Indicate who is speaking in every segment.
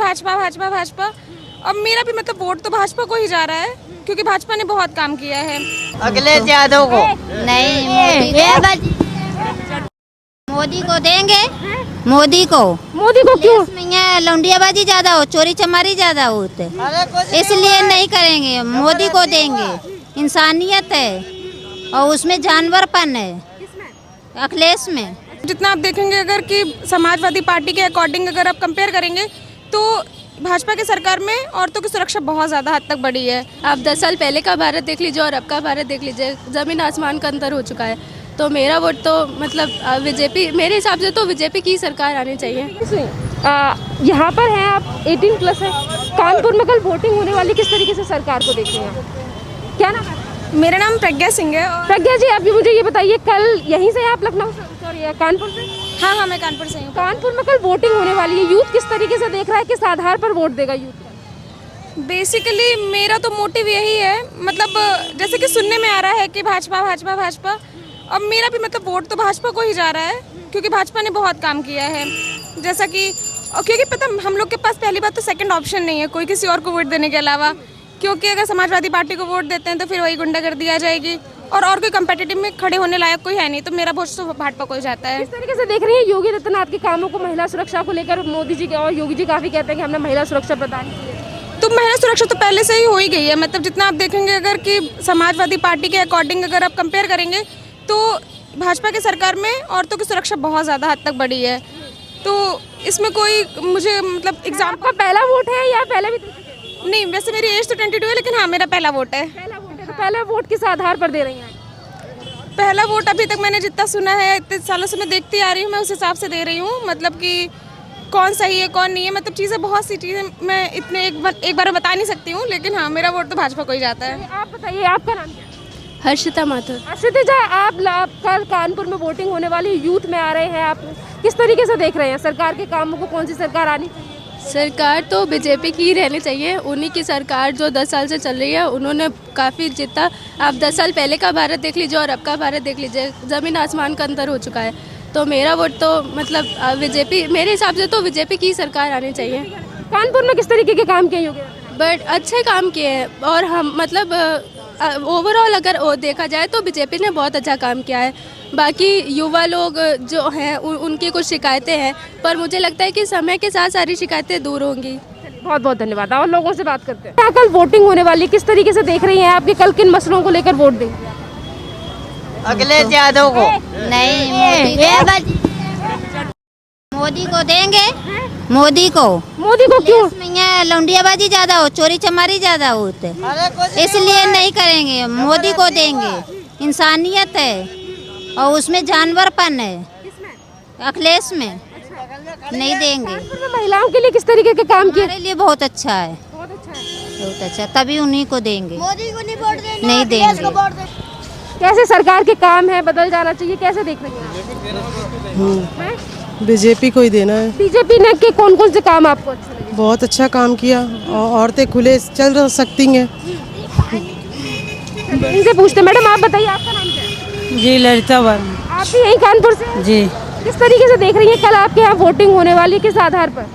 Speaker 1: भाजपा भाजपा भाजपा। अब मेरा भी मतलब वोट तो भाजपा को ही जा रहा है, क्योंकि भाजपा ने बहुत काम किया है।
Speaker 2: अखिलेश यादव को
Speaker 3: नहीं, मोदी को देंगे। मोदी को
Speaker 1: क्यों?
Speaker 3: यहाँ लौंडियाबाजी ज्यादा हो, चोरी चमारी ज्यादा होते, इसलिए नहीं करेंगे। मोदी को देंगे। इंसानियत है और उसमें जानवरपन है अखिलेश में।
Speaker 1: जितना आप देखेंगे अगर कि समाजवादी पार्टी के अकॉर्डिंग अगर आप कंपेयर करेंगे तो भाजपा की सरकार में औरतों की सुरक्षा बहुत ज़्यादा हद तक बढ़ी है।
Speaker 4: आप 10 साल पहले का भारत देख लीजिए और अब का भारत देख लीजिए, ज़मीन आसमान का अंतर हो चुका है। तो मेरा वोट तो मतलब बीजेपी, मेरे हिसाब से तो बीजेपी की सरकार आनी चाहिए।
Speaker 1: यहाँ पर हैं आप, 18+ है। कानपुर में कल वोटिंग होने वाली, किस तरीके से सरकार को देखते हैं? क्या नाम है? मेरा नाम प्रज्ञा सिंह है। प्रज्ञा जी, अभी मुझे ये बताइए, कल यहीं से आप लखनऊ से, सॉरी कानपुर से? हाँ, मैं कानपुर से हूँ। कानपुर में कल वोटिंग होने वाली है, यूथ किस तरीके से देख रहा है, किस आधार पर वोट देगा यूथ? बेसिकली मेरा तो मोटिव यही है, मतलब जैसे कि सुनने में आ रहा है कि भाजपा भाजपा भाजपा। अब मेरा भी मतलब वोट तो भाजपा को ही जा रहा है, क्योंकि भाजपा ने बहुत काम किया है। जैसा कि क्योंकि पता हम लोग के पास पहली बात तो सेकंड ऑप्शन नहीं है कोई किसी और को वोट देने के अलावा, क्योंकि अगर समाजवादी पार्टी को वोट देते हैं तो फिर वही गुंडागर्दी आ जाएगी और कोई कंपेटिटिव में खड़े होने लायक कोई है नहीं। तो मेरा वोट तो भाजपा को ही जाता है। किस तरीके से देख रही है योगी आदित्यनाथ के कामों को, महिला सुरक्षा को लेकर? मोदी जी और योगी जी काफ़ी कहते हैं कि हमने महिला सुरक्षा प्रदान की है। तो महिला सुरक्षा तो पहले से ही हो ही गई है। मतलब जितना आप देखेंगे अगर कि समाजवादी पार्टी के अकॉर्डिंग अगर आप कंपेयर करेंगे तो भाजपा की सरकार में औरतों की सुरक्षा बहुत ज़्यादा हद तक बढ़ी है। तो इसमें कोई मुझे मतलब एग्जाम का पहला वोट है या पहले भी? नहीं, वैसे मेरी एज तो 22 है, लेकिन हाँ मेरा पहला वोट है। तो पहला वोट किस आधार पर दे रही हैं? पहला वोट अभी तक मैंने जितना सुना है, इतने सालों से मैं देखती आ रही हूँ, मैं उस हिसाब से दे रही हूँ। मतलब कि कौन सही है कौन नहीं है, मतलब चीज़ें बहुत सी चीज़ें मैं इतने एक बार बता नहीं सकती हूँ, लेकिन हाँ मेरा वोट तो भाजपा को ही जाता है। आप बताइए, आपका नाम क्या है?
Speaker 4: हर्षिता माथुर।
Speaker 1: हर्षिता जी, आप कल कानपुर में वोटिंग होने वाली, यूथ में आ रहे हैं, आप किस तरीके से देख रहे हैं सरकार के कामों को? कौन सी सरकार आनी चाहिए?
Speaker 4: सरकार तो बीजेपी की ही रहनी चाहिए। उन्हीं की सरकार जो 10 साल से चल रही है, उन्होंने काफ़ी जितना, आप 10 साल पहले का भारत देख लीजिए और अब का भारत देख लीजिए, ज़मीन आसमान का अंतर हो चुका है। तो मेरा वोट तो मतलब बीजेपी, मेरे हिसाब से तो बीजेपी की सरकार आनी चाहिए।
Speaker 1: कानपुर में किस तरीके के काम किए योगी?
Speaker 4: बट अच्छे काम किए हैं और हम मतलब ओवरऑल अगर देखा जाए तो बीजेपी ने बहुत अच्छा काम किया है। बाकी युवा लोग जो हैं उनकी कुछ शिकायतें हैं, पर मुझे लगता है कि समय के साथ सारी शिकायतें दूर होंगी।
Speaker 1: बहुत बहुत धन्यवाद। और लोगों से बात करते हैं। कल वोटिंग होने वाली, किस तरीके से देख रही हैं आपके, कल किन मसलों को लेकर वोट देंगे?
Speaker 2: अखिलेश यादव को
Speaker 3: नहीं, मोदी को देंगे। मोदी को
Speaker 1: क्यों?
Speaker 3: यहाँ लौंडियाबाजी ज्यादा हो, चोरी चमारी ज्यादा होते, इसलिए नहीं करेंगे। मोदी को देंगे। इंसानियत है और उसमें जानवरपन है अखिलेश में। नहीं देंगे।
Speaker 1: महिलाओं के लिए किस तरीके के काम किए?
Speaker 3: हमारे लिए बहुत अच्छा है, बहुत अच्छा, तभी उन्हीं को देंगे। मोदी को नहीं वोट देंगे, नहीं देंगे।
Speaker 1: कैसे सरकार के काम है, बदल जाना चाहिए, कैसे देख रही हैं?
Speaker 5: बीजेपी को ही देना है।
Speaker 1: बीजेपी ने के कौन से काम आपको अच्छे लगे?
Speaker 5: बहुत अच्छा काम किया और औरतें खुले चल सकती हैं।
Speaker 1: इनसे पूछते, मैडम आप बताइए, आपका नाम क्या है?
Speaker 5: जी, ललिता वर्मा।
Speaker 1: आप भी यही कानपुर से?
Speaker 5: जी।
Speaker 1: किस तरीके से देख रही हैं कल आपके यहाँ वोटिंग होने वाली, किस आधार पर?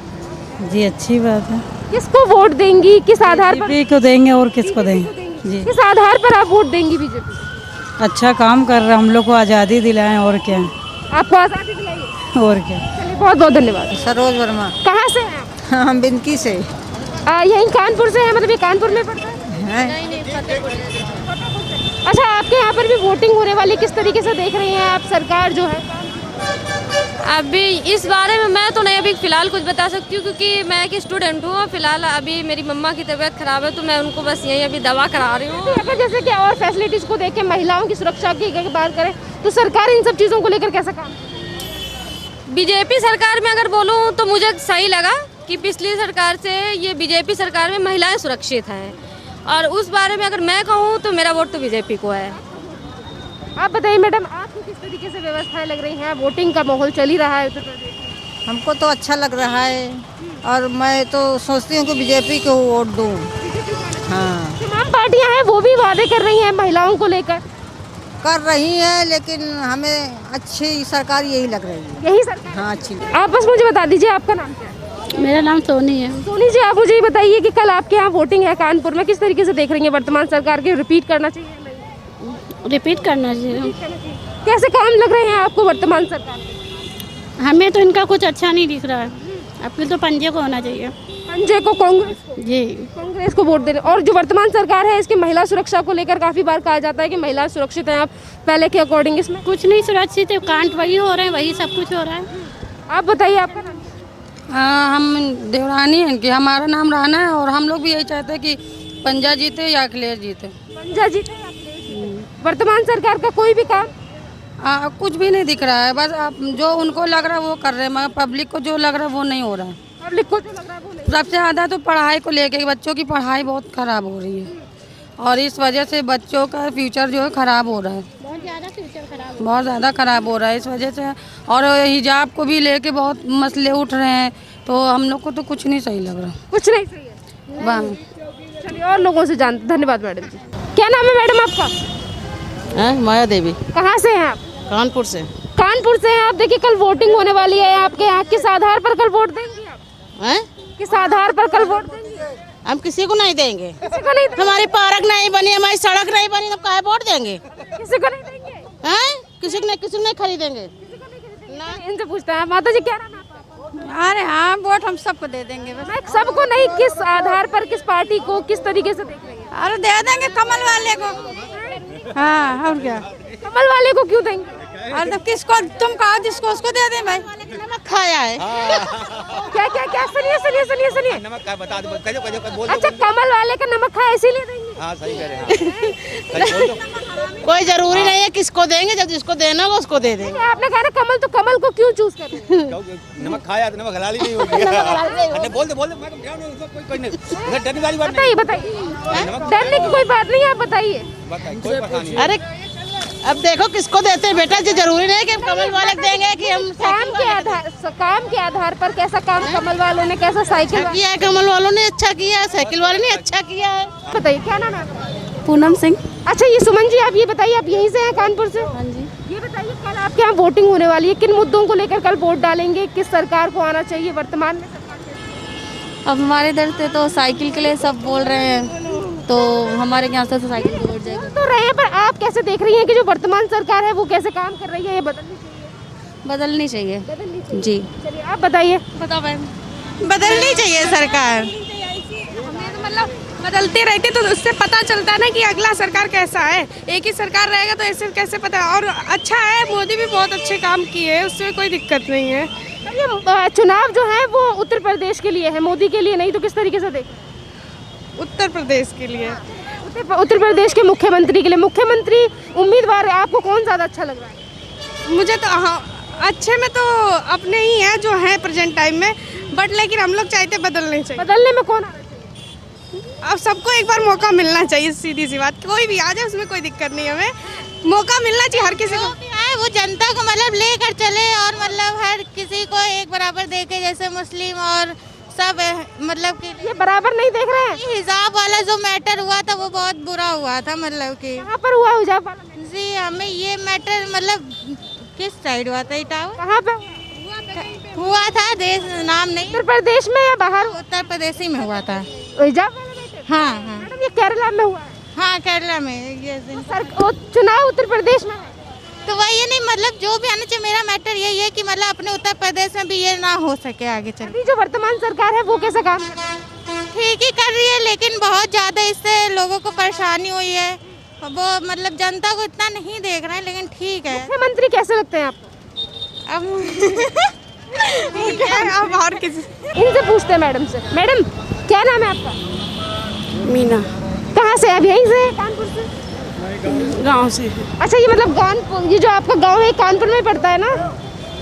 Speaker 5: जी, अच्छी बात है।
Speaker 1: किसको वोट देंगी, किस आधार पर?
Speaker 5: बीजेपी को देंगे और किसको देंगे? जी।
Speaker 1: किस आधार पर आप वोट देंगी बीजेपी?
Speaker 5: अच्छा काम कर रहा, हम लोग को आज़ादी दिलाएं और क्या।
Speaker 1: आपको आज़ादी दिलाइए
Speaker 5: और क्या।
Speaker 1: चलिए, बहुत बहुत धन्यवाद।
Speaker 2: सरोज वर्मा।
Speaker 1: कहाँ से हैं आप?
Speaker 2: हम बिनकी से।
Speaker 1: यही कानपुर से हैं, मतलब ये कानपुर में पड़ता है?
Speaker 4: नहीं, फतेहपुर।
Speaker 1: अच्छा, आपके यहाँ पर भी वोटिंग होने वाली, किस तरीके से देख रही हैं आप सरकार जो है?
Speaker 6: अभी इस बारे में मैं तो नहीं अभी फ़िलहाल कुछ बता सकती हूँ, क्योंकि मैं एक स्टूडेंट हूँ। फ़िलहाल अभी मेरी मम्मा की तबीयत ख़राब है, तो मैं उनको बस यही अभी दवा करा रही हूँ।
Speaker 1: अगर जैसे कि और फैसिलिटीज़ को देख के महिलाओं की सुरक्षा की अगर बात करें तो सरकार इन सब चीज़ों को लेकर कैसा काम?
Speaker 6: बीजेपी सरकार में अगर बोलूँ तो मुझे सही लगा कि पिछली सरकार से ये बीजेपी सरकार में महिलाएं सुरक्षित हैं, और उस बारे में अगर मैं कहूँ तो मेरा वोट तो बीजेपी को है।
Speaker 1: आप बताइए मैडम, आपको किस तरीके से व्यवस्थाएं लग रही हैं? वोटिंग का माहौल चल ही रहा है उत्तर प्रदेश।
Speaker 2: हमको तो अच्छा लग रहा है और मैं तो सोचती हूँ कि बीजेपी को वोट दूँ। हाँ,
Speaker 1: तमाम पार्टियां हैं, वो भी वादे कर रही हैं महिलाओं को लेकर।
Speaker 2: कर रही है, लेकिन हमें अच्छी सरकार यही लग रही है।
Speaker 1: यही सरकार?
Speaker 2: हाँ, अच्छी।
Speaker 1: आप बस मुझे बता दीजिए, आपका नाम क्या है?
Speaker 4: मेरा नाम सोनी है।
Speaker 1: सोनी जी, आप मुझे ये बताइए कि कल आपके यहाँ वोटिंग है कानपुर में, किस तरीके से देख रही हैं वर्तमान सरकार के? रिपीट करना चाहिए या नहीं?
Speaker 4: रिपीट करना चाहिए।
Speaker 1: कैसे काम लग रहे हैं आपको वर्तमान सरकार के?
Speaker 4: हमें तो इनका कुछ अच्छा नहीं दिख रहा है। अपने तो पंजे को होना चाहिए।
Speaker 1: पंजे को, कांग्रेस को?
Speaker 4: जी।
Speaker 1: कांग्रेस को वोट दे रहे। और जो वर्तमान सरकार है इसकी महिला सुरक्षा को लेकर काफी बार कहा जाता है कि महिला सुरक्षित है। आप पहले के अकॉर्डिंग इसमें
Speaker 4: कुछ नहीं सुरक्षित है, कांड वही हो रहे हैं, वही सब कुछ हो रहा है।
Speaker 1: आप बताइए आपका नाम?
Speaker 7: हाँ, हम देवरानी हैं कि हमारा नाम राना है और हम लोग भी यही चाहते हैं कि पंजा जीते या अखिलेश जीते।
Speaker 1: पंजा जीते या अखिलेश? वर्तमान सरकार का कोई भी काम
Speaker 7: कुछ भी नहीं दिख रहा है। बस आप जो उनको लग रहा है वो कर रहे हैं, मगर पब्लिक को जो लग रहा है वो नहीं हो रहा है।
Speaker 1: पब्लिक को जो लग रहा है वो नहीं।
Speaker 7: सबसे ज़्यादा तो पढ़ाई को लेके, बच्चों की पढ़ाई बहुत ख़राब हो रही है और इस वजह से बच्चों का फ्यूचर जो है ख़राब हो रहा है।
Speaker 4: बहुत ज़्यादा फ्यूचर खराब।
Speaker 7: बहुत ज़्यादा ख़राब हो रहा है इस वजह से। और हिजाब को भी लेके बहुत मसले उठ रहे हैं, तो हम लोग को तो कुछ नहीं सही लग रहा।
Speaker 1: कुछ नहीं सही है।
Speaker 7: वाह।
Speaker 1: चलिए और लोगों से जानते। धन्यवाद मैडम जी। क्या नाम है मैडम आपका?
Speaker 2: माया देवी,
Speaker 1: कहाँ से हैं आप?
Speaker 2: कानपुर से।
Speaker 1: कानपुर से हैं आप। देखिए कल वोटिंग होने वाली है आपके यहाँ, किस आधार पर कल वोट देंगे आप?
Speaker 2: हैं?
Speaker 1: किस आधार पर कल वोट देंगे?
Speaker 2: हम किसी को नहीं देंगे।
Speaker 1: किसी को नहीं देंगे?
Speaker 2: हमारी पार्क नहीं बनी, हमारी सड़क नहीं बनी, तो काहे वोट देंगे?
Speaker 1: किसी को नहीं देंगे?
Speaker 2: हैं? किसी को नहीं खरीदेंगे।
Speaker 1: इनसे पूछते हैं। माता जी क्या नाम है आपका?
Speaker 2: अरे हाँ, वोट हम सबको दे देंगे बस।
Speaker 1: मैं सबको नहीं, किस आधार पर, किस पार्टी को, किस तरीके से देख रही हैं?
Speaker 2: अरे दे देंगे कमल वाले को। हाँ, और क्या?
Speaker 1: कमल वाले को क्यों देंगे?
Speaker 2: अरे तो किसको तुम कहो, जिसको उसको दे दें भाई। नमक खाया है।
Speaker 1: क्या क्या क्या? सुनिए सुनिए सुनिए सुनिए।
Speaker 8: नमक का बता दो, बोल
Speaker 1: अच्छा, कमल वाले का नमक खाया इसीलिए देंगे?
Speaker 8: हाँ सही कह रहे हैं।
Speaker 2: कोई जरूरी नहीं है किसको देंगे, जब जिसको देना होगा उसको दे देंगे।
Speaker 1: आपने कहा ना कमल, तो कमल को क्यों चूज कर रहे हैं?
Speaker 8: नमक खाया तो नमक हलाली नहीं होगी। बोल दे कोई नहीं, डरने वाली बात
Speaker 1: बताइए बताइए। डरने की कोई बात नहीं है, आप बताइए।
Speaker 8: कोई पता नहीं।
Speaker 2: अरे अब देखो किसको देते हैं बेटा, जो जरूरी नहीं है कि हम कमल वाले को देंगे कि हम
Speaker 1: काम के आधार पर कैसा काम कमल वालों ने, कैसा साइकिल
Speaker 2: किया है। कमल वालों ने अच्छा किया है, साइकिल वाले ने अच्छा किया है।
Speaker 1: बताइए क्या नाम है आपका?
Speaker 4: पूनम सिंह।
Speaker 1: अच्छा ये सुमन जी, आप ये बताइए, आप यहीं से हैं कानपुर से?
Speaker 4: हाँ जी।
Speaker 1: ये बताइए कल आपके यहाँ वोटिंग होने वाली है, किन मुद्दों को लेकर कल वोट डालेंगे? किस सरकार को आना चाहिए वर्तमान में?
Speaker 9: अब हमारे इधर से तो साइकिल के लिए सब बोल रहे हैं, तो हमारे यहाँ से तो साइकिल को वोट जाएगा।
Speaker 1: तो रहे, पर आप कैसे देख रही हैं कि जो वर्तमान सरकार है वो कैसे काम कर रही है? ये बदलनी चाहिए?
Speaker 9: बदलनी चाहिए।
Speaker 1: बदलनी चाहिए।
Speaker 9: जी।
Speaker 1: चलिए आप बताइए।
Speaker 9: बताओ भाई।
Speaker 2: बदलनी चाहिए सरकार।
Speaker 10: मतलब बदलते रहते तो उससे पता चलता है ना कि अगला सरकार कैसा है। एक ही सरकार रहेगा तो ऐसे कैसे पता। और अच्छा है, मोदी भी बहुत अच्छे काम किए हैं, उससे कोई दिक्कत नहीं है।
Speaker 1: ये चुनाव जो है वो उत्तर प्रदेश के लिए है, मोदी के लिए नहीं, तो किस तरीके से देखें?
Speaker 10: उत्तर प्रदेश के लिए,
Speaker 1: उत्तर प्रदेश के मुख्यमंत्री के लिए। मुख्यमंत्री उम्मीदवार आपको कौन ज़्यादा अच्छा लग रहा है?
Speaker 10: मुझे तो हाँ, अच्छे में तो अपने ही है जो है प्रेजेंट टाइम में, बट लेकिन हम लोग चाहते बदलने चाहिए।
Speaker 1: बदलने में कौन?
Speaker 10: अब सबको एक बार मौका मिलना चाहिए, सीधी सी बात। कोई भी आ जाए उसमें कोई दिक्कत नहीं, हमें मौका मिलना चाहिए हर किसी को।
Speaker 3: वो जनता को मतलब लेकर चले और मतलब हर किसी को एक बराबर देखे, जैसे मुस्लिम और सब मतलब कि
Speaker 1: ये बराबर नहीं देख रहे हैं।
Speaker 3: हिजाब वाला जो मैटर हुआ था वो बहुत बुरा हुआ था, मतलब कि
Speaker 1: कहाँ पर हुआ हिजाब वाला?
Speaker 3: जी हमें ये मैटर मतलब किस साइड हुआ था? इटावा
Speaker 1: कहाँ पे
Speaker 3: हुआ था, देश नाम नहीं।
Speaker 1: उत्तर प्रदेश में या बाहर?
Speaker 3: उत्तर प्रदेश ही में हुआ था
Speaker 1: हिजाब वाला मैटर?
Speaker 3: हाँ हाँ
Speaker 1: मैडम ये केरला में हुआ है।
Speaker 3: हाँ, केरला में ये
Speaker 1: चुनाव उत्तर प्रदेश में है।
Speaker 3: तो वही नहीं, मतलब जो भी आना चाहिए। मेरा मैटर यही है कि मतलब अपने उत्तर प्रदेश में भी ये ना हो सके आगे चल।
Speaker 1: अभी जो वर्तमान सरकार है वो कैसा काम कर रही है?
Speaker 3: ठीक ही कर रही है, लेकिन बहुत ज़्यादा इससे लोगों को परेशानी हुई है। वो मतलब जनता को इतना नहीं देख रहे हैं, लेकिन ठीक है।
Speaker 1: मुख्यमंत्री कैसे लगते हैं आपको?
Speaker 10: अब ठीक है, अब और किसी
Speaker 1: इनसे पूछते हैं मैडम से। मैडम क्या नाम है आपका?
Speaker 10: मीना।
Speaker 1: कहाँ से? अब यहीं से कानपुर से?
Speaker 10: गाँव से।
Speaker 1: अच्छा ये मतलब कानपुर, ये जो आपका गांव है कानपुर में पड़ता है ना?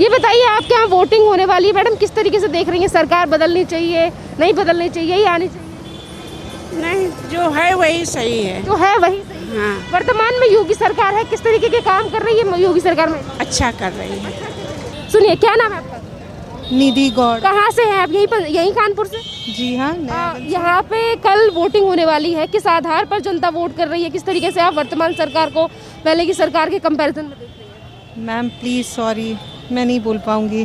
Speaker 1: ये बताइए आपके यहाँ वोटिंग होने वाली है मैडम, किस तरीके से देख रही हैं? सरकार बदलनी चाहिए, नहीं बदलनी चाहिए, यही आनी चाहिए?
Speaker 10: नहीं, जो है वही सही है।
Speaker 1: जो है वही सही।
Speaker 10: हाँ,
Speaker 1: वर्तमान में योगी सरकार है, किस तरीके के काम कर रही है योगी सरकार में?
Speaker 10: अच्छा कर रही है।
Speaker 1: सुनिए क्या नाम है आपका?
Speaker 5: निधि गौड़।
Speaker 1: कहाँ से हैं आप? यहीं कानपुर से?
Speaker 5: जी हाँ।
Speaker 1: यहाँ पे कल वोटिंग होने वाली है, किस आधार पर जनता वोट कर रही है? किस तरीके से आप वर्तमान सरकार को पहले की सरकार के कंपैरिजन में देख रही हैं?
Speaker 5: मैम प्लीज़ सॉरी, मैं नहीं बोल पाऊँगी।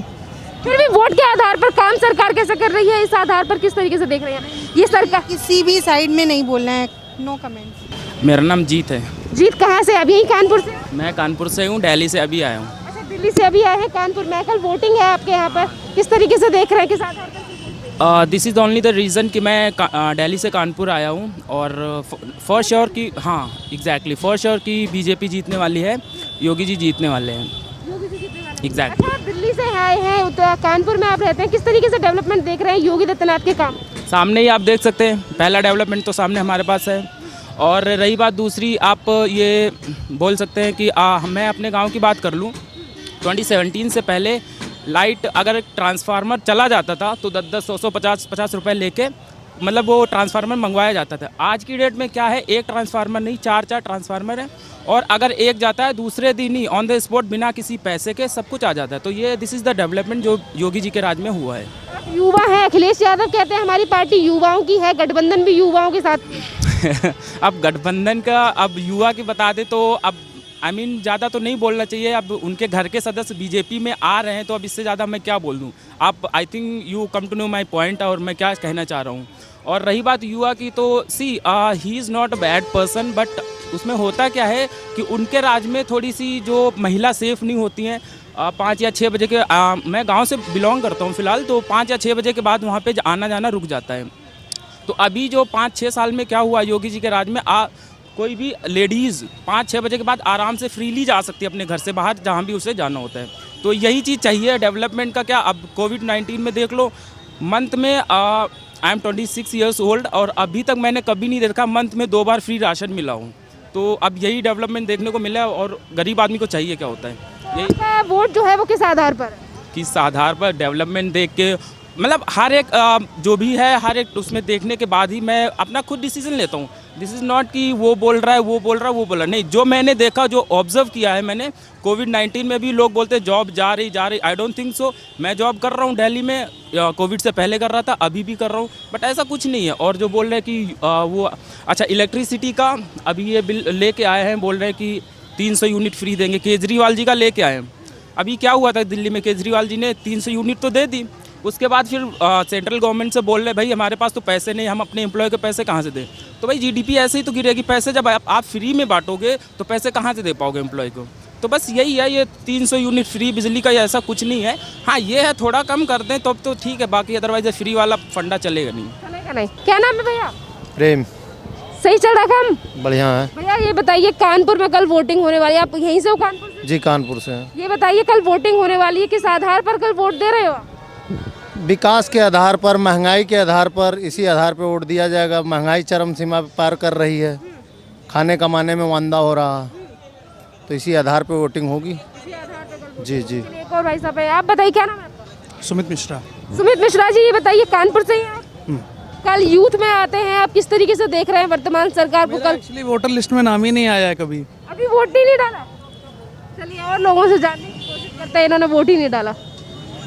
Speaker 1: फिर भी वोट के आधार पर काम सरकार कैसे कर रही है, इस आधार पर किस तरीके से देख रहे हैं ये सरकार?
Speaker 5: किसी भी साइड में नहीं बोलना है, नो कमेंट्स।
Speaker 11: मेरा नाम जीत है।
Speaker 1: जीत कहाँ से? अभी यहीं कानपुर से?
Speaker 11: मैं कानपुर से हूँ, दिल्ली से अभी आया हूँ।
Speaker 1: अच्छा, दिल्ली से अभी आए हैं कानपुर में। कल वोटिंग है आपके यहाँ पर, किस तरीके से देख रहे हैं, किस आधार पर?
Speaker 11: This is only the reason कि मैं दिल्ली से कानपुर आया हूँ और फॉर श्योर कि हाँ एग्जैक्टली फॉर श्योर कि बीजेपी जीतने वाली है, योगी जी जीतने वाले हैं। एग्जैक्टली।
Speaker 1: अच्छा, आप दिल्ली से आए हैं, कानपुर में आप रहते हैं, किस तरीके से डेवलपमेंट देख रहे हैं योगी आदित्यनाथ के काम?
Speaker 11: सामने ही आप देख सकते हैं, पहला डेवलपमेंट तो सामने हमारे पास है। और रही बात दूसरी, आप ये बोल सकते हैं कि मैं अपने गांव की बात कर लूं, 2017 से पहले लाइट अगर ट्रांसफार्मर चला जाता था तो 10-10, 100-100, 50-50 रुपये लेके मतलब वो ट्रांसफार्मर मंगवाया जाता था। आज की डेट में क्या है, एक ट्रांसफार्मर नहीं 4-4 ट्रांसफार्मर है, और अगर एक जाता है दूसरे दिन ही ऑन द स्पॉट बिना किसी पैसे के सब कुछ आ जाता है। तो ये दिस इज़ द डेवलपमेंट जो योगी जी के राज में हुआ है।
Speaker 1: युवा है, अखिलेश यादव कहते हैं हमारी पार्टी युवाओं की है, गठबंधन भी युवाओं के साथ।
Speaker 11: अब गठबंधन का अब युवा की बता दे तो अब ज़्यादा तो नहीं बोलना चाहिए। अब उनके घर के सदस्य बीजेपी में आ रहे हैं तो अब इससे ज़्यादा मैं क्या बोल दूँ। आप I think you come to know my point और मैं क्या कहना चाह रहा हूँ। और रही बात युवा की तो see he is not a bad person, but उसमें होता क्या है कि उनके राज में थोड़ी सी जो महिला सेफ़ नहीं होती हैं। 5 या 6 बजे के मैं गांव से बिलोंग करता हूं फ़िलहाल, तो 5 या 6 बजे के बाद वहां पे आना जाना रुक जाता है। तो अभी जो 5-6 साल में क्या हुआ योगी जी के राज में, कोई भी लेडीज़ 5-6 बजे के बाद आराम से फ्रीली जा सकती है अपने घर से बाहर जहाँ भी उसे जाना होता है। तो यही चीज़ चाहिए डेवलपमेंट का। क्या अब कोविड-19 में देख लो, मंथ में आई एम 26 ईयर्स ओल्ड और अभी तक मैंने कभी नहीं देखा मंथ में 2 बार फ्री राशन मिला हूँ। तो अब यही डेवलपमेंट देखने को मिला और गरीब आदमी को चाहिए क्या होता है। यही
Speaker 1: वोट जो है वो किस आधार पर है?
Speaker 11: किस आधार पर डेवलपमेंट देख के, मतलब हर एक जो भी है हर एक उसमें देखने के बाद ही मैं अपना खुद डिसीजन लेता हूँ। दिस इज़ नॉट कि वो बोल रहा है वो बोल रहा है वो बोल रहा है, नहीं, जो मैंने देखा जो ऑब्जर्व किया है मैंने। कोविड-19 में भी लोग बोलते जॉब जा रही, आई डोंट थिंक सो। मैं जॉब कर रहा हूँ दिल्ली में, कोविड से पहले कर रहा था, अभी भी कर रहा हूँ, बट ऐसा कुछ नहीं है। और जो बोल रहे हैं कि वो अच्छा इलेक्ट्रिसिटी का अभी ये बिल लेके आए हैं, बोल रहे हैं कि 300 यूनिट फ्री देंगे, केजरीवाल जी का लेके आए हैं। अभी क्या हुआ था दिल्ली में, केजरीवाल जी ने 300 यूनिट तो दे दी, उसके बाद फिर सेंट्रल गवर्नमेंट से बोल रहे भाई हमारे पास तो पैसे नहीं, हम अपने एम्प्लॉय के पैसे कहाँ से दें। तो भाई जीडीपी ऐसे ही तो गिरेगी, पैसे जब आप फ्री में बांटोगे तो पैसे कहाँ से दे पाओगे एम्प्लॉय को। तो बस यही है, ये 300 यूनिट फ्री बिजली का ऐसा कुछ नहीं है। हाँ ये है थोड़ा कम कर दें तो ठीक है, बाकी अदरवाइज फ्री वाला फंडा चलेगा नहीं।
Speaker 1: क्या नाम है भैया?
Speaker 12: प्रेम।
Speaker 1: सही चल रहा काम?
Speaker 12: बढ़िया है
Speaker 1: भैया ये बताइए, कानपुर में कल वोटिंग होने वाली है, आप यहीं से हो कानपुर से?
Speaker 12: जी कानपुर से हैं।
Speaker 1: ये बताइए कल वोटिंग होने वाली है, किस आधार पर कल वोट दे रहे हो?
Speaker 12: विकास के आधार पर, महंगाई के आधार पर, इसी आधार पर वोट दिया जाएगा। महंगाई चरम सीमा पार कर रही है, खाने कमाने में मंदा हो रहा, तो इसी आधार पर वोटिंग होगी। जी जी।
Speaker 1: एक और भाई साहब है, आप बताइए क्या नाम है आपका?
Speaker 13: सुमित मिश्रा।
Speaker 1: सुमित मिश्रा जी, ये बताइए कानपुर से ही हैं आप? कल यूथ में आते हैं, आप किस तरीके से देख रहे हैं वर्तमान सरकार को? कल
Speaker 13: एक्चुअली वोटर लिस्ट में नाम ही नहीं आया है कभी,
Speaker 1: अभी वोट ही नहीं डाला। चलिए और लोगों से जानने की कोशिश करते हैं, इन्होंने वोट ही नहीं डाला।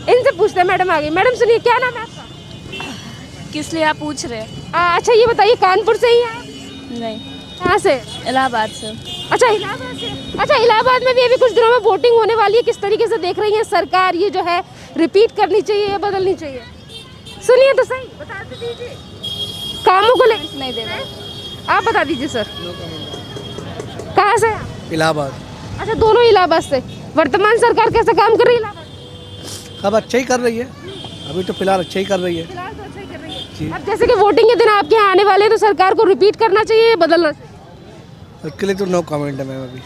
Speaker 1: इनसे पूछते हैं। मैडम आ गई। मैडम सुनिए, क्या नाम है आपका?
Speaker 4: किस लिए आप पूछ रहे हैं?
Speaker 1: अच्छा ये बताइए, कानपुर से ही हैं?
Speaker 4: नहीं,
Speaker 1: कहाँ से?
Speaker 4: इलाहाबाद से।
Speaker 1: अच्छा इलाहाबाद से। अच्छा इलाहाबाद में भी अभी कुछ दिनों में वोटिंग होने वाली है, किस तरीके से देख रही है सरकार, ये जो है रिपीट करनी चाहिए या बदलनी चाहिए? सुनिए तो सही, बता दीजिए कामों को लेकर। नहीं दे रहे, आप बता दीजिए सर। कहाँ से?
Speaker 13: इलाहाबाद।
Speaker 1: अच्छा दोनों इलाहाबाद से। वर्तमान सरकार कैसा काम कर रही है इलाहाबाद?
Speaker 13: अब अच्छा ही कर रही है, अभी तो फिलहाल अच्छा ही कर रही है।
Speaker 1: फिलहाल तो अच्छा ही कर रही है। अब जैसे कि वोटिंग के दिन आपके यहाँ आने वाले हैं, तो सरकार को रिपीट करना चाहिए या बदलना चाहिए?
Speaker 13: इसके लिए तो नो कमेंट है मैम, अभी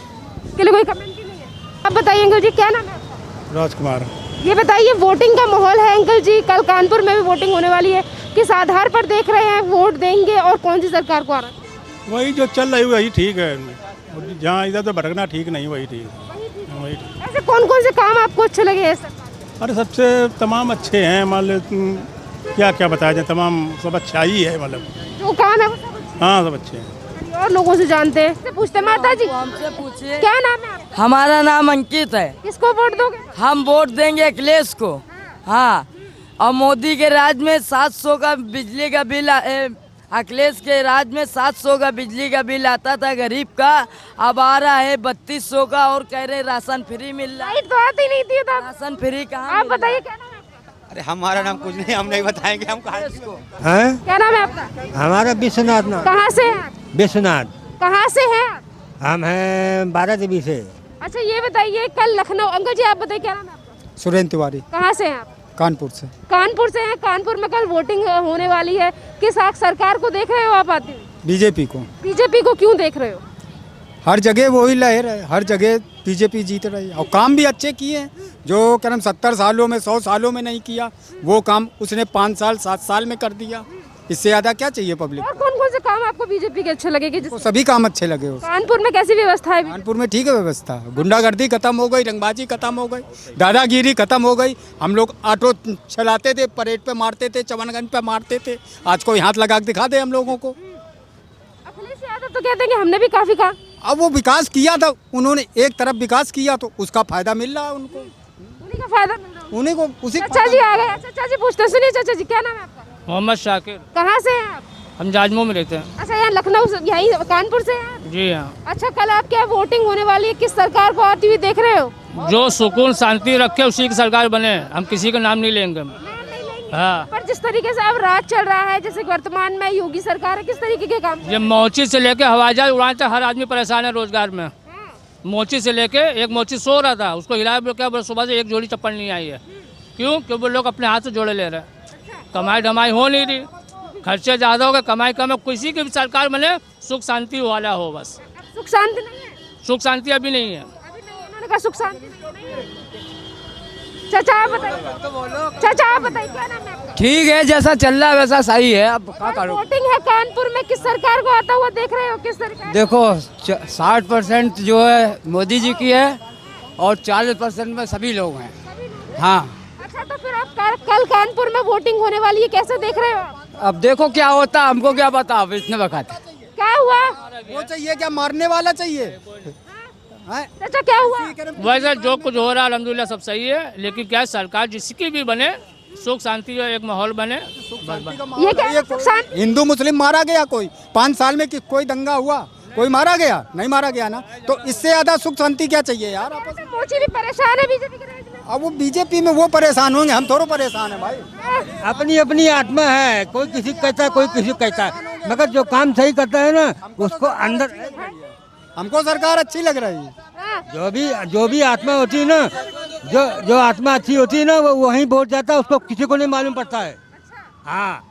Speaker 1: इसके लिए कोई कमेंट ही नहीं है। अब बताइए अंकल जी, क्या नाम है आपका?
Speaker 13: राजकुमार।
Speaker 1: ये बताइए, वोटिंग का माहौल है अंकल जी, कल कानपुर में भी वोटिंग होने वाली है, किस आधार पर देख रहे हैं वोट देंगे और कौन सी सरकार को आ रहा है?
Speaker 14: वही जो चल रही है वही ठीक है, जहाँ इधर तो भटकना ठीक नहीं, वही ठीक है, वही ठीक।
Speaker 1: ऐसे कौन कौन से काम आपको अच्छे लगे हैं सर?
Speaker 14: अरे सबसे तमाम अच्छे हैं, मान लो क्या क्या बताया जाए, तमाम सब अच्छा ही है, मतलब
Speaker 1: जो काम है वो सब अच्छा?
Speaker 14: हाँ सब अच्छे हैं।
Speaker 1: और लोगों से जानते हैं, पूछते हैं। माता जी
Speaker 15: हमसे पूछिए,
Speaker 1: क्या नाम है आपका?
Speaker 15: हमारा नाम अंकित है।
Speaker 1: किसको वोट दोगे?
Speaker 15: हम वोट देंगे अखिलेश को। हाँ, और मोदी के राज में 700 का बिजली का बिल, अखिलेश के राज में 700 का बिजली का बिल आता था गरीब का, अब आ रहा है 3200 का, और कह रहे राशन फ्री मिल रहा है।
Speaker 1: तो आती नहीं थी,
Speaker 15: राशन फ्री कहाँ?
Speaker 1: आप बताइए क्या नाम है आपका?
Speaker 8: अरे हमारा नाम कुछ नहीं, हम नहीं बताएंगे, हम कहाँ इसको।
Speaker 16: हैं?
Speaker 1: क्या नाम है आपका?
Speaker 16: हमारा विश्वनाथ नाम।
Speaker 1: कहाँ से हैं?
Speaker 16: विश्वनाथ।
Speaker 1: कहाँ से हैं?
Speaker 16: हम हैं 12 से।
Speaker 1: अच्छा ये बताइए, कल लखनऊ, अंकल जी आप बताइए क्या नाम है आपका?
Speaker 17: सुरेंद्र तिवारी।
Speaker 1: कहाँ से हैं आप?
Speaker 17: कानपुर से।
Speaker 1: कानपुर से हैं। कानपुर में कल वोटिंग होने वाली है, किस सरकार को देख रहे हो आप आती हुई?
Speaker 17: बीजेपी को।
Speaker 1: बीजेपी को क्यों देख रहे हो?
Speaker 17: हर जगह वही लहर है, हर जगह बीजेपी जीत रही है और काम भी अच्छे किए हैं। जो क्या नाम 70 सालों में 100 सालों में नहीं किया वो काम उसने 5 साल 7 साल में कर दिया। इससे ज्यादा क्या चाहिए पब्लिक?
Speaker 1: और कौन कौन से काम आपको बीजेपी के अच्छे लगे? कि
Speaker 17: सभी काम अच्छे लगे।
Speaker 1: कानपुर में कैसी व्यवस्था है?
Speaker 17: कानपुर में ठीक है व्यवस्था, गुंडागर्दी खत्म हो गई, रंगबाजी खत्म हो गई, दादागिरी खत्म हो गई। हम लोग ऑटो चलाते थे, परेड पे मारते थे, चमनगंज पे मारते थे, आज कोई हाथ लगा के दिखा दे हम लोगों को।
Speaker 1: अखिलेश यादव तो कहते हैं कि हमने भी काफी काम।
Speaker 17: अब वो विकास किया था उन्होंने, एक तरफ विकास किया तो उसका फायदा मिल रहा है उनको,
Speaker 1: उन्हीं का फायदा मिल रहा है
Speaker 17: उन्हीं को उसी।
Speaker 1: चाचा जी आ गए। चाचा जी पूछते, सुनिए चाचा जी क्या नाम है आपका?
Speaker 18: मोहम्मद शाकिर।
Speaker 1: कहाँ से हैं आप?
Speaker 18: हम जाजमऊ में रहते हैं।
Speaker 1: अच्छा यहाँ लखनऊ से, यहीं कानपुर से हैं?
Speaker 18: जी हाँ।
Speaker 1: अच्छा कल आप क्या वोटिंग होने वाली है, किस सरकार को आती हुई देख रहे हो?
Speaker 18: जो सुकून शांति रखे उसी की सरकार बने, हम किसी का नाम नहीं लेंगे। हाँ।
Speaker 1: पर जिस तरीके से अब राज चल रहा है, जैसे वर्तमान में योगी सरकार है, किस तरीके के काम?
Speaker 18: ये मोची से लेके हवाई जहाज उड़ाने तक हर आदमी परेशान है रोजगार में। मोची से लेके, एक मोची सो रहा था, उसको हिलाया क्या बोले, सुबह से एक जोड़ी चप्पल नहीं आई है। क्यों? क्योंकि वो लोग अपने हाथ से जोड़े ले रहे हैं। कमाई ढमाई हो नहीं रही, खर्चे ज़्यादा हो गए, कमाई कम है। किसी की भी सरकार बने सुख शांति वाला हो बस।
Speaker 1: सुख शांति नहीं है?
Speaker 18: सुख शांति अभी नहीं है।
Speaker 1: उन्होंने कहा सुख शांति नहीं है। चाचा आप बताइए, चाचा आप बताइए क्या नाम है आपका?
Speaker 15: ठीक है, जैसा चल रहा है वैसा सही है। अब क्या करो?
Speaker 1: वोटिंग है कानपुर में, किस सरकार को आता हुआ देख रहे हो? किस सरकार?
Speaker 15: देखो 60% जो है मोदी जी की है और 40% में सभी लोग हैं। हाँ।
Speaker 1: अच्छा तो फिर आप कल कानपुर में वोटिंग होने वाली है, कैसे देख रहे हो आप?
Speaker 15: अब देखो क्या होता है, हमको क्या पता अब इतने वक्त।
Speaker 1: क्या हुआ?
Speaker 17: वो चाहिए क्या, मारने वाला चाहिए?
Speaker 1: चाचा क्या हुआ?
Speaker 18: वैसे जो कुछ हो रहा है अल्हम्दुलिल्लाह सब सही है, लेकिन क्या सरकार जिसकी भी बने सुख शांति और एक माहौल बने।
Speaker 1: ये क्या
Speaker 17: हिंदू मुस्लिम मारा गया कोई 5 साल में? कोई दंगा हुआ? कोई मारा गया? नहीं मारा गया ना। तो इससे ज्यादा सुख शांति क्या चाहिए यार?
Speaker 1: मोची भी परेशान है बीजेपी के राज में।
Speaker 17: अब वो बीजेपी में वो परेशान होंगे, हम थोड़ा परेशान है भाई।
Speaker 16: अपनी अपनी आत्मा है, कोई किसी को कहता है, कोई किसी को कहता है, मगर जो काम सही करता है ना उसको अंदर।
Speaker 17: हमको सरकार अच्छी लग रही है।
Speaker 16: जो भी आत्मा होती है ना, जो आत्मा अच्छी होती है ना वो वहीं वोट जाता है, उसको किसी को नहीं मालूम पड़ता है। हाँ।